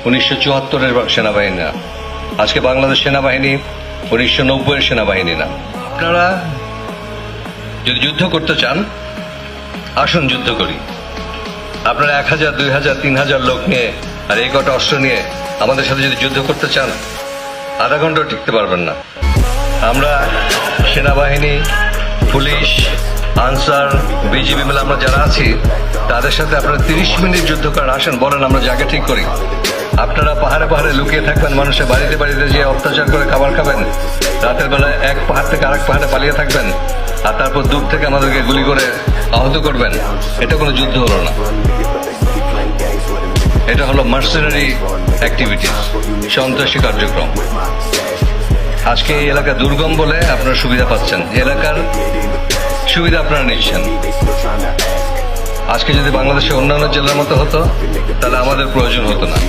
1974-এর সেনাবাহিনী না, আজকে বাংলাদেশ সেনাবাহিনী 1990-এর সেনাবাহিনী না। আপনারা যদি যুদ্ধ করতে চান, আসুন যুদ্ধ করি। আপনারা 1000, 2000, 3000 লোক নিয়ে আর এই কটা অস্ত্র নিয়ে আমাদের সাথে যদি যুদ্ধ করতে চান, আধা ঘন্টাও টিকতে পারবেন না। আমরা সেনাবাহিনী, পুলিশ, আনসার, বিজিবি মিলে আমরা যারা আছি, তাদের সাথে আপনারা 30 মিনিট যুদ্ধ করেন। আসেন, বলেন, আমরা জায়গা ঠিক করি। আপনারা পাহাড়ে পাহাড়ে লুকিয়ে থাকবেন, মানুষের বাড়িতে বাড়িতে যে অত্যাচার করে খাবার খাবেন, রাতের বেলায় এক পাহাড় থেকে আরেক পাহাড়ে পালিয়ে থাকবেন, আর তারপর দূর থেকে আমাদেরকে গুলি করে আহত করবেন। এটা কোনো যুদ্ধ হলো না, এটা হলো মার্সেনারি অ্যাক্টিভিটিস, সন্ত্রাসী কার্যক্রম। আজকে এই এলাকা দুর্গম বলে আপনারা সুবিধা পাচ্ছেন, এলাকার সুবিধা আপনারা নিচ্ছেন। আজকে যদি বাংলাদেশের অন্যান্য জেলার মতো হতো, তাহলে আমাদের প্রয়োজন হতো না।